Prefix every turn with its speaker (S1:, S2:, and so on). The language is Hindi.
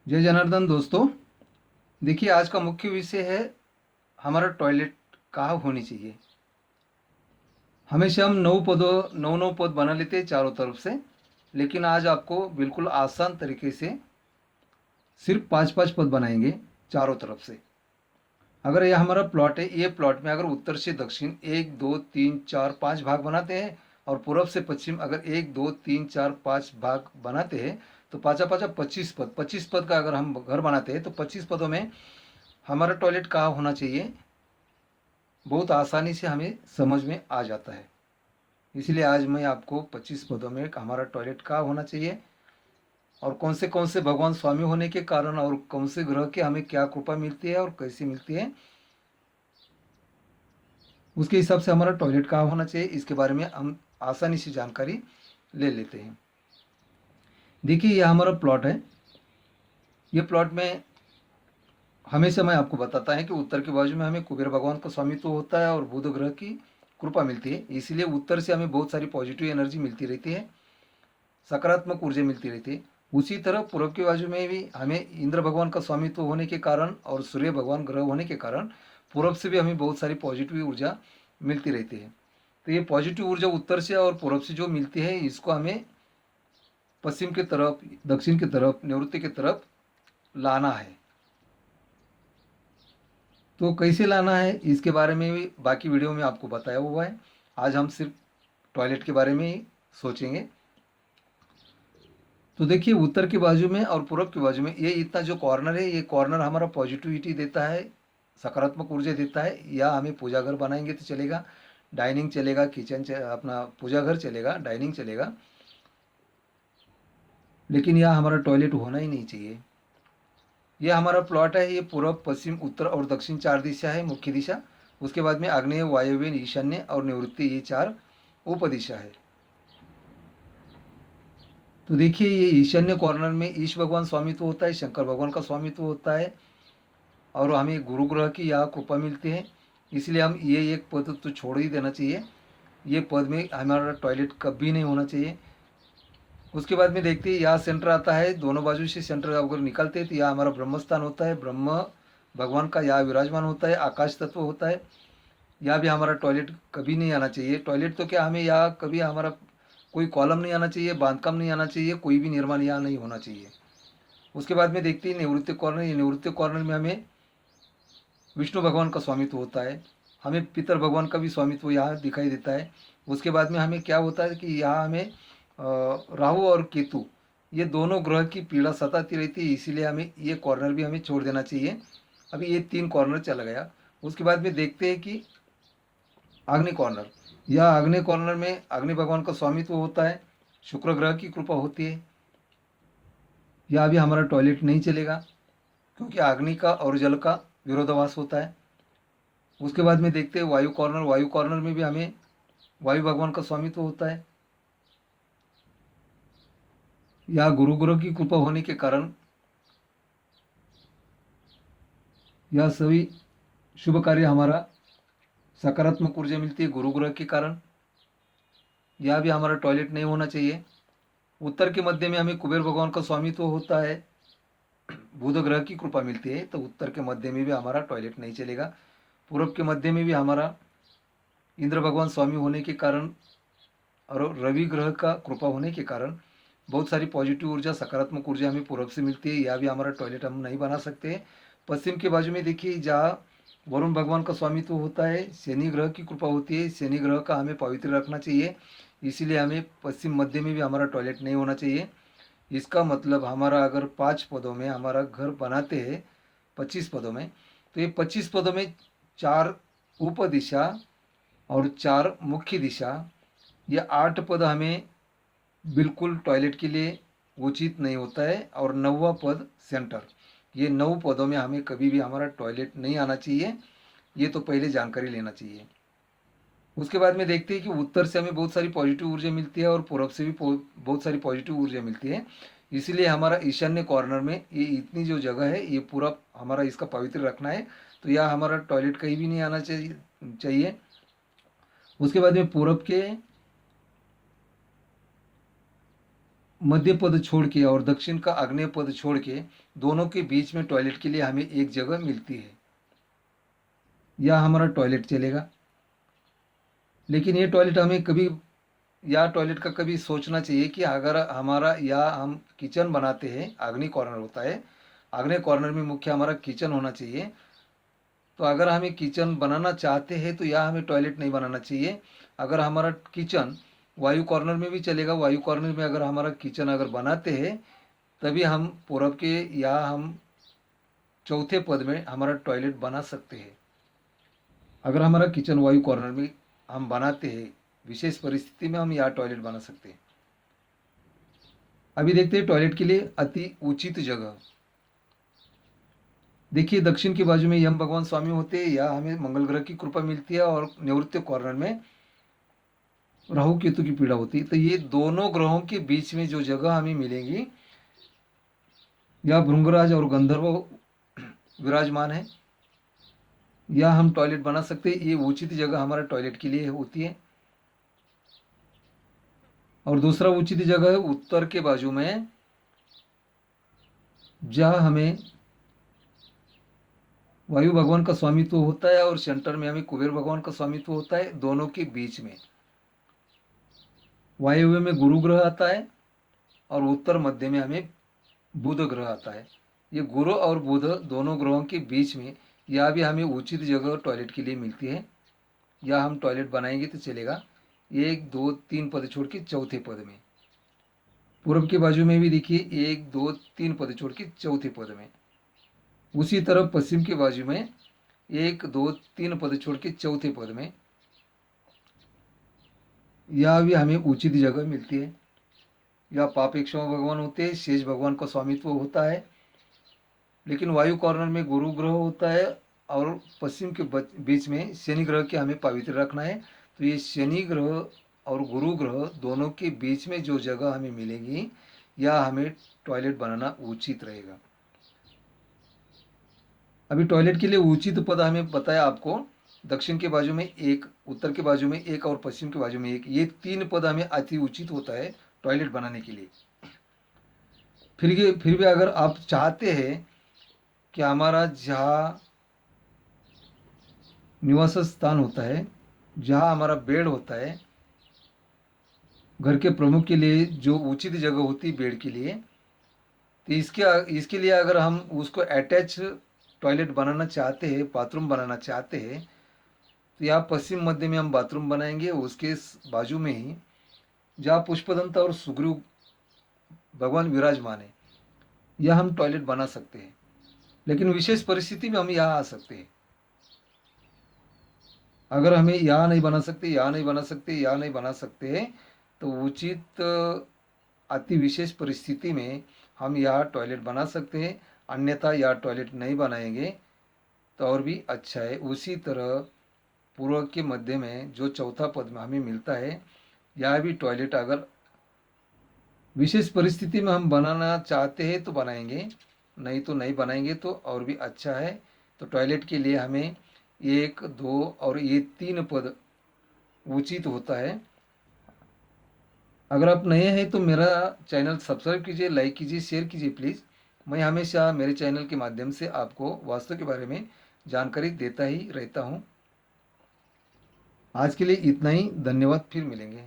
S1: जय जनार्दन दोस्तों। देखिए, आज का मुख्य विषय है हमारा टॉयलेट कहाँ होनी चाहिए। हमेशा हम नौ पद बना लेते हैं चारों तरफ से, लेकिन आज आपको बिल्कुल आसान तरीके से सिर्फ पाँच पाँच पद बनाएंगे चारों तरफ से। अगर यह हमारा प्लॉट है, ये प्लॉट में अगर उत्तर से दक्षिण एक दो तीन चार पाँच भाग बनाते हैं और पूर्व से पश्चिम अगर एक दो तीन चार पाँच भाग बनाते हैं तो पाँचा पाँचा 25 पद, 25 पद का अगर हम घर बनाते हैं तो 25 पदों में हमारा टॉयलेट कहाँ होना चाहिए बहुत आसानी से हमें समझ में आ जाता है। इसलिए आज मैं आपको 25 पदों में हमारा टॉयलेट कहाँ होना चाहिए और कौन से भगवान स्वामी होने के कारण और कौन से ग्रह के हमें क्या कृपा मिलती है और कैसे मिलती है, उसके हिसाब से हमारा टॉयलेट कहाँ होना चाहिए, इसके बारे में हम आसानी से जानकारी ले लेते हैं। देखिए, यह हमारा प्लॉट है। ये प्लॉट में हमेशा मैं आपको बताता है कि उत्तर के बाजू में हमें कुबेर भगवान का स्वामित्व होता है और बुध ग्रह की कृपा मिलती है। इसलिए उत्तर से हमें बहुत सारी पॉजिटिव एनर्जी मिलती रहती है, सकारात्मक ऊर्जा मिलती रहती है। उसी तरह पूर्व के बाजू में भी हमें इंद्र भगवान का स्वामित्व होने के कारण और सूर्य भगवान ग्रह होने के कारण पूर्व से भी हमें बहुत सारी पॉजिटिव ऊर्जा मिलती रहती है। तो ये पॉजिटिव ऊर्जा उत्तर से और पूर्व से जो मिलती है, इसको हमें पश्चिम की तरफ, दक्षिण की तरफ, निवृत्ति की तरफ लाना है। तो कैसे लाना है इसके बारे में भी बाकी वीडियो में आपको बताया हुआ है। आज हम सिर्फ टॉयलेट के बारे में ही सोचेंगे। तो देखिए, उत्तर की बाजू में और पूर्व की बाजू में ये इतना जो कॉर्नर है, ये कॉर्नर हमारा पॉजिटिविटी देता है, सकारात्मक ऊर्जा देता है। या हमें पूजा घर बनाएंगे तो चलेगा, डाइनिंग चलेगा, अपना पूजा घर चलेगा, डाइनिंग चलेगा, लेकिन यह हमारा टॉयलेट होना ही नहीं चाहिए। यह हमारा प्लॉट है। ये पूर्व, पश्चिम, उत्तर और दक्षिण चार दिशा है, मुख्य दिशा। उसके बाद में आग्नेय, वायव्य, ईशान्य और निवृत्ति, ये चार उपदिशा है। तो देखिए, ये ईशान्य कॉर्नर में ईश भगवान स्वामित्व होता है, शंकर भगवान का स्वामित्व होता है और हमें गुरु ग्रह की यहाँ कृपा मिलती है। इसलिए हम ये एक पद तो छोड़ ही देना चाहिए। ये पद में हमारा टॉयलेट कभी नहीं होना चाहिए। उसके बाद में देखते हैं, यहाँ सेंटर आता है, दोनों बाजू से सेंटर अगर निकलते हैं तो यहाँ हमारा ब्रह्म स्थान होता है, ब्रह्म भगवान का यहाँ विराजमान होता है, आकाश तत्व होता है। यहाँ भी हमारा टॉयलेट कभी नहीं आना चाहिए। टॉयलेट तो क्या, हमें यहाँ कभी हमारा कोई कॉलम नहीं आना चाहिए, बांधकाम नहीं आना चाहिए, कोई भी निर्माण यहाँ नहीं होना चाहिए। उसके बाद में देखते हैं निवृत्ति कॉर्नर। ये निवृत्ति कॉर्नर में हमें विष्णु भगवान का स्वामित्व होता है, हमें पितर भगवान का भी स्वामित्व यहाँ दिखाई देता है। उसके बाद में हमें क्या होता है कि यहाँ हमें राहु और केतु, ये दोनों ग्रह की पीड़ा सताती रहती है। इसीलिए हमें ये कॉर्नर भी हमें छोड़ देना चाहिए। अभी ये 3 कॉर्नर चला गया। उसके बाद में देखते हैं कि आग्नेय कॉर्नर, या आग्नेय कॉर्नर में अग्नि भगवान का स्वामित्व होता है, शुक्र ग्रह की कृपा होती है। यहाँ भी हमारा टॉयलेट नहीं चलेगा क्योंकि अग्नि का और जल का विरोधाभास होता है। उसके बाद में देखते हैं वायु कॉर्नर। वायु कॉर्नर में भी हमें वायु भगवान का स्वामित्व होता है। यहाँ गुरु ग्रह की कृपा होने के कारण यह सभी शुभ कार्य हमारा सकारात्मक ऊर्जा मिलती है गुरु ग्रह के कारण। यह भी हमारा टॉयलेट नहीं होना चाहिए। उत्तर के मध्य में हमें कुबेर भगवान का स्वामित्व होता है, बुध ग्रह की कृपा मिलती है, तो उत्तर के मध्य में भी हमारा टॉयलेट नहीं चलेगा। पूर्व के मध्य में भी हमारा इंद्र भगवान स्वामी होने के कारण और रवि ग्रह का कृपा होने के कारण बहुत सारी पॉजिटिव ऊर्जा, सकारात्मक ऊर्जा हमें पूर्व से मिलती है। यह भी हमारा टॉयलेट हम नहीं बना सकते। पश्चिम के बाजू में देखिए, जहाँ वरुण भगवान का स्वामित्व होता है, शनि ग्रह की कृपा होती है, शनि ग्रह का हमें पवित्र रखना चाहिए। इसीलिए हमें पश्चिम मध्य में भी हमारा टॉयलेट नहीं होना चाहिए। इसका मतलब हमारा अगर 5 पदों में हमारा घर बनाते हैं, 25 पदों में, तो ये 25 पदों में 4 उपदिशा और 4 मुख्य दिशा, ये 8 पद हमें बिल्कुल टॉयलेट के लिए उचित नहीं होता है। और 9वां पद सेंटर, ये 9 पदों में हमें कभी भी हमारा टॉयलेट नहीं आना चाहिए। ये तो पहले जानकारी लेना चाहिए। उसके बाद में देखते हैं कि उत्तर से हमें बहुत सारी पॉजिटिव ऊर्जा मिलती है और पूर्व से भी बहुत सारी पॉजिटिव ऊर्जा मिलती है। इसीलिए हमारा ईशान्य कॉर्नर में ये इतनी जो जगह है, ये पूरा हमारा इसका पवित्र रखना है। तो यह हमारा टॉयलेट कहीं भी नहीं आना चाहिए। उसके बाद में पूरब के मध्य पद छोड़ के और दक्षिण का आग्नेय पद छोड़ के दोनों के बीच में टॉयलेट के लिए हमें एक जगह मिलती है, या हमारा टॉयलेट चलेगा। लेकिन ये टॉयलेट हमें कभी, या टॉयलेट का कभी सोचना चाहिए कि अगर हमारा, या हम किचन बनाते हैं, आग्नेय कॉर्नर होता है, आग्नेय कॉर्नर में मुख्य हमारा किचन होना चाहिए। तो अगर हमें किचन बनाना चाहते हैं तो यहाँ हमें टॉयलेट नहीं बनाना चाहिए। अगर हमारा किचन वायु कॉर्नर में भी चलेगा, वायु कॉर्नर में अगर हमारा किचन अगर बनाते हैं तभी हम पूरब के या हम चौथे पद में हमारा टॉयलेट बना सकते हैं। अगर हमारा किचन वायु कॉर्नर में हम बनाते हैं, विशेष परिस्थिति में हम यहाँ टॉयलेट बना सकते हैं। अभी देखते हैं टॉयलेट के लिए अति उचित जगह। देखिए, दक्षिण की बाजू में यम भगवान स्वामी होते हैं, या हमें मंगल ग्रह की कृपा मिलती है, और निवृत्त कॉर्नर में राहु केतु की पीड़ा होती है। तो ये दोनों ग्रहों के बीच में जो जगह हमें मिलेगी, या भृंगराज और गंधर्व विराजमान है, या हम टॉयलेट बना सकते हैं। ये उचित जगह हमारा टॉयलेट के लिए होती है। और दूसरा उचित जगह है उत्तर के बाजू में, जहाँ हमें वायु भगवान का स्वामित्व होता है और सेंटर में हमें कुबेर भगवान का स्वामित्व होता है। दोनों के बीच में वायव्य में गुरु ग्रह आता है और उत्तर मध्य में हमें बुध ग्रह आता है। ये गुरु और बुध दोनों ग्रहों के बीच में यह भी हमें उचित जगह टॉयलेट के लिए मिलती है, या हम टॉयलेट बनाएंगे तो चलेगा। 1 2 3 पद छोड़ के चौथे पद में। पूर्व के बाजू में भी देखिए 1 2 3 पद छोड़ के चौथे पद में। उसी तरह पश्चिम के बाजू में 1 2 3 पद छोड़ के चौथे पद में, यह भी हमें उचित जगह मिलती है। या पापेक्षमा भगवान होते हैं, शेष भगवान का स्वामित्व होता है। लेकिन वायु कॉर्नर में गुरु ग्रह होता है और पश्चिम के बीच में शनि ग्रह के हमें पवित्र रखना है। तो ये शनि ग्रह और गुरु ग्रह दोनों के बीच में जो जगह हमें मिलेगी, या हमें टॉयलेट बनाना उचित रहेगा। अभी टॉयलेट के लिए उचित पद हमें बताया आपको, दक्षिण के बाजू में 1, उत्तर के बाजू में 1 और पश्चिम के बाजू में 1। ये 3 पद हमें अति उचित होता है टॉयलेट बनाने के लिए। फिर भी अगर आप चाहते हैं कि हमारा जहाँ निवास स्थान होता है, जहाँ हमारा बेड होता है, घर के प्रमुख के लिए जो उचित जगह होती है बेड के लिए, तो इसके लिए अगर हम उसको अटैच टॉयलेट बनाना चाहते हैं, बाथरूम बनाना चाहते हैं, तो यहाँ पश्चिम मध्य में हम बाथरूम बनाएंगे। उसके बाजू में ही जहाँ पुष्पदंता और सुग्रीव भगवान विराजमान है, यह हम टॉयलेट बना सकते हैं। लेकिन विशेष परिस्थिति में हम यहाँ आ सकते हैं। अगर हमें यहाँ नहीं बना सकते, यहाँ नहीं बना सकते, यहाँ नहीं बना सकते, तो उचित अति विशेष परिस्थिति में हम यहाँ टॉयलेट बना सकते हैं। अन्यथा यहाँ टॉयलेट नहीं बनाएंगे तो और भी अच्छा है। उसी तरह पूर्व के मध्य में जो चौथा पद में हमें मिलता है, यह भी टॉयलेट अगर विशेष परिस्थिति में हम बनाना चाहते हैं तो बनाएंगे, नहीं तो नहीं बनाएंगे तो और भी अच्छा है। तो टॉयलेट के लिए हमें 1 2 और ये 3 पद उचित होता है। अगर आप नए हैं तो मेरा चैनल सब्सक्राइब कीजिए, लाइक कीजिए, शेयर कीजिए प्लीज़। मैं हमेशा मेरे चैनल के माध्यम से आपको वास्तु के बारे में जानकारी देता ही रहता हूँ। आज के लिए इतना ही, धन्यवाद, फिर मिलेंगे।